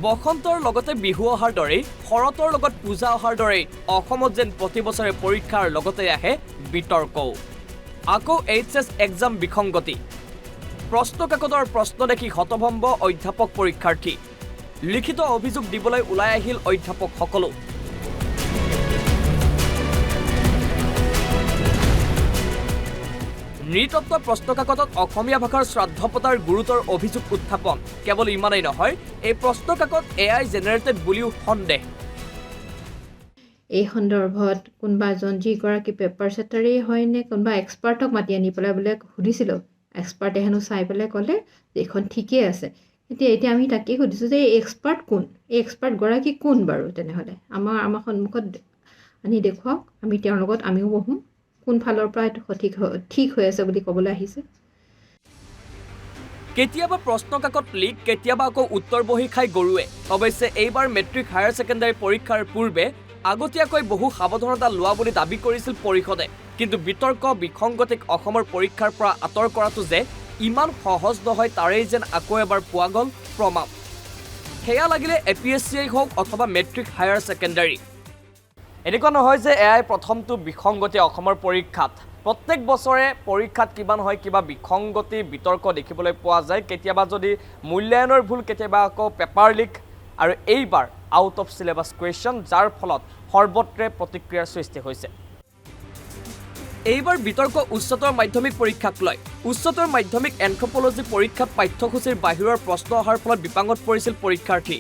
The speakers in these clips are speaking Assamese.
বসন্তৰ লগতে বিহু অহাৰ দৰেই শৰতৰ লগত পূজা অহাৰ দৰেই অসমত যেন প্ৰতি বছৰে পৰীক্ষাৰ লগতে আহে বিতৰ্কও। আকৌ এইচএছ এক্সাম বিসংগতি। প্ৰশ্নকাকতৰ প্ৰশ্ন দেখি হতভম্ব অধ্যাপক পৰীক্ষাৰ্থী। লিখিত অভিযোগ দিবলৈ ওলাই আহিল অধ্যাপকসকলো। নৃতত্ব প্ৰশ্নকাকতত অসমীয়া ভাষাৰ শ্ৰাদ্ধ পতাৰ গুৰুতৰ অভিযোগ উত্থাপন। কেৱল ইমানেই নহয়, এই প্ৰশ্নকাকত AI জেনেৰেটেড বুলিও সন্দেহ। এই সন্দৰ্ভত কোনোবা এজন যিগৰাকী পেপাৰ ছেটাৰেই হয়নে কোনোবা এক্সপাৰ্টক মাতি আনি পেলাই বোলে সুধিছিলোঁ, এক্সপাৰ্টে হেনো চাই পেলাই ক'লে যে এইখন ঠিকেই আছে। এতিয়া আমি তাকেই সুধিছোঁ যে এই এক্সপাৰ্ট কোন, এই এক্সপাৰ্টগৰাকী কোন বাৰু? তেনেহ'লে আমাৰ সন্মুখত আনি দেখুৱাওক, আমি তেওঁৰ লগত আমিও বহোঁ, কোন ফালৰ পৰা এইটো ঠিক হৈ আছে বুলি ক'বলৈ আহিছে। কেতিয়াবা প্ৰশ্নকাকত লিক, কেতিয়াবা আকৌ উত্তৰ বহি খাই গৰুৱে। অৱশ্যে এইবাৰ মেট্ৰিক হায়াৰ ছেকেণ্ডাৰী পৰীক্ষাৰ পূৰ্বে আগতীয়াকৈ বহু সাৱধানতা লোৱা বুলি দাবী কৰিছিল পৰিষদে। কিন্তু বিতৰ্ক বিসংগতিক অসমৰ পৰীক্ষাৰ পৰা আঁতৰ কৰাটো যে ইমান সহজ নহয় তাৰেই যেন আকৌ এবাৰ পোৱা গ'ল প্ৰমাণ। সেয়া লাগিলে APSCই হওক অথবা মেট্ৰিক হায়াৰ ছেকেণ্ডাৰী। এনেকুৱা নহয় যে এয়াই প্ৰথমটো বিসংগতি অসমৰ পৰীক্ষাত। প্ৰত্যেক বছৰে পৰীক্ষাত কিবা নহয় কিবা বিসংগতি বিতৰ্ক দেখিবলৈ পোৱা যায়। কেতিয়াবা যদি মূল্যায়নৰ ভুল, কেতিয়াবা আকৌ পেপাৰ লিক, আৰু এইবাৰ আউট অফ চিলেবাছ কুৱেশ্যন, যাৰ ফলত সৰ্বত্ৰে প্ৰতিক্ৰিয়াৰ সৃষ্টি হৈছে। এইবাৰ বিতৰ্ক উচ্চতৰ মাধ্যমিক পৰীক্ষাক লৈ। উচ্চতৰ মাধ্যমিক এন্থ্ৰপলজী পৰীক্ষাত পাঠ্যসূচীৰ বাহিৰৰ প্ৰশ্ন অহাৰ ফলত বিপাঙত পৰিছিল পৰীক্ষাৰ্থী।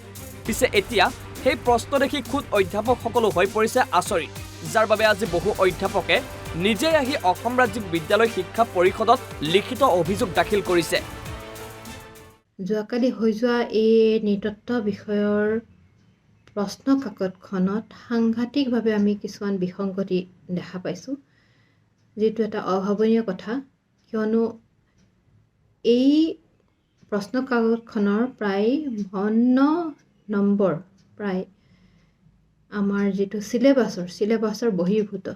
পিছে এতিয়া সেই প্ৰশ্ন দেখি খুদ অধ্যাপকসকলো হৈ পৰিছে আচৰিত, যাৰ বাবে আজি বহু অধ্যাপকে নিজেই আহি অসম ৰাজ্যিক বিদ্যালয় শিক্ষা পৰিষদত লিখিত অভিযোগ দাখিল কৰিছে। যোৱাকালি হৈ যোৱা এই নৃতত্ব বিষয়ৰ প্ৰশ্ন কাকতখনত সাংঘাতিকভাৱে আমি কিছুমান বিসংগতি দেখা পাইছোঁ, যিটো এটা অভাৱনীয় কথা। কিয়নো এই প্ৰশ্ন কাকতখনৰ প্ৰায় 52 নম্বৰ প্ৰায় আমাৰ যিটো চিলেবাছৰ বহিৰ্ভূত।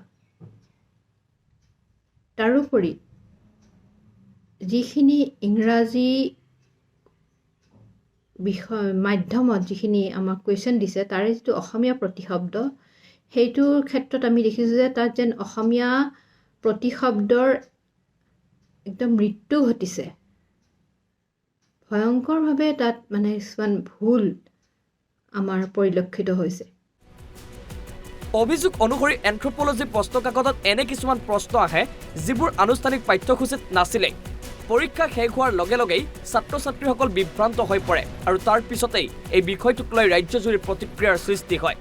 তাৰোপৰি যিখিনি ইংৰাজী বিষয় মাধ্যমত যিখিনি আমাক কুৱেশ্যন দিছে, তাৰে যিটো অসমীয়া প্ৰতিশব্দ, সেইটোৰ ক্ষেত্ৰত আমি দেখিছোঁ যে তাত যেন অসমীয়া প্ৰতিশব্দৰ একদম মৃত্যু ঘটিছে। ভয়ংকৰভাৱে তাত মানে কিছুমান ভুল আমাৰ পৰিলক্ষিত হৈছে। অভিযোগ অনুসৰি এন্থ্ৰপলজী প্ৰশ্নকাকতত এনে কিছুমান প্ৰশ্ন আহে যিবোৰ আনুষ্ঠানিক পাঠ্যসূচীত নাছিলে। পৰীক্ষা শেষ হোৱাৰ লগে লগেই ছাত্ৰ ছাত্ৰীসকল বিভ্ৰান্ত হৈ পৰে, আৰু তাৰ পিছতেই এই বিষয়টোক লৈ ৰাজ্যজুৰি প্ৰতিক্ৰিয়াৰ সৃষ্টি হয়।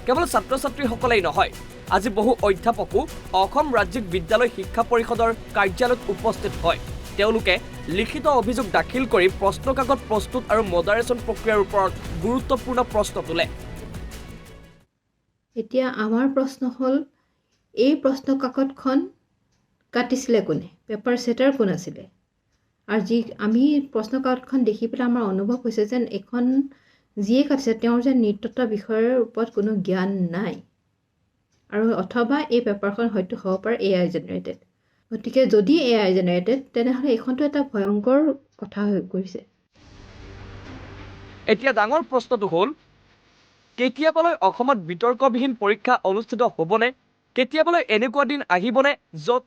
কেৱল ছাত্ৰ ছাত্ৰীসকলেই নহয়, আজি বহু অধ্যাপকো অসম ৰাজ্যিক বিদ্যালয় শিক্ষা পৰিষদৰ কাৰ্যালয়ত উপস্থিত হয়। তেওঁলোকে লিখিত অভিযোগ দাখিল কৰি প্ৰশ্নকাকত প্ৰস্তুত আৰু মডাৰেশ্যন প্ৰক্ৰিয়াৰ ওপৰত গুৰুত্বপূৰ্ণ প্ৰশ্ন তোলে। এতিয়া আমাৰ প্ৰশ্ন হ'ল, এই প্ৰশ্ন কাকতখন কাটিছিলে কোনে? পেপাৰ ছেটাৰ কোন আছিলে? আৰু আমি প্ৰশ্ন কাকতখন দেখি পেলাই আমাৰ অনুভৱ হৈছে যেন এখন যিয়ে কাটিছে তেওঁৰ যেন নৃতত্ব বিষয়ৰ ওপৰত কোনো জ্ঞান নাই, আৰু অথবা এই পেপাৰখন হয়তো হ'ব পাৰে AI জেনেৰেটেড। গতিকে যদি AI জেনেৰেটেড, তেনেহ'লে এইখনটো এটা ভয়ংকৰ কথা হৈ পৰিছে। এতিয়া ডাঙৰ প্ৰশ্নটো হ'ল, কেতিয়াবালৈ অসমত বিতৰ্কবিহীন পৰীক্ষা অনুষ্ঠিত হ'বনে? কেতিয়াবালৈ এনেকুৱা দিন আহিবনে য'ত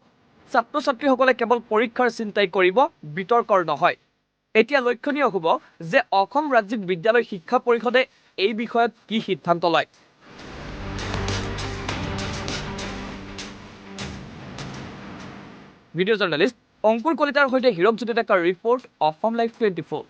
ছাত্ৰ ছাত্ৰীসকলে কেৱল পৰীক্ষাৰ চিন্তাই কৰিব, বিতৰ্কৰ নহয়? এতিয়া লক্ষণীয় হ'ব যে অসম ৰাজ্যিক বিদ্যালয় শিক্ষা পৰিষদে এই বিষয়ত কি সিদ্ধান্ত লয়। ভিডিঅ' জাৰ্নেলিষ্ট অংকুৰ কলিতাৰ সৈতে হীৰকজ্যোতি ডেকাৰ ৰিপৰ্ট, অসম লাইভ 24।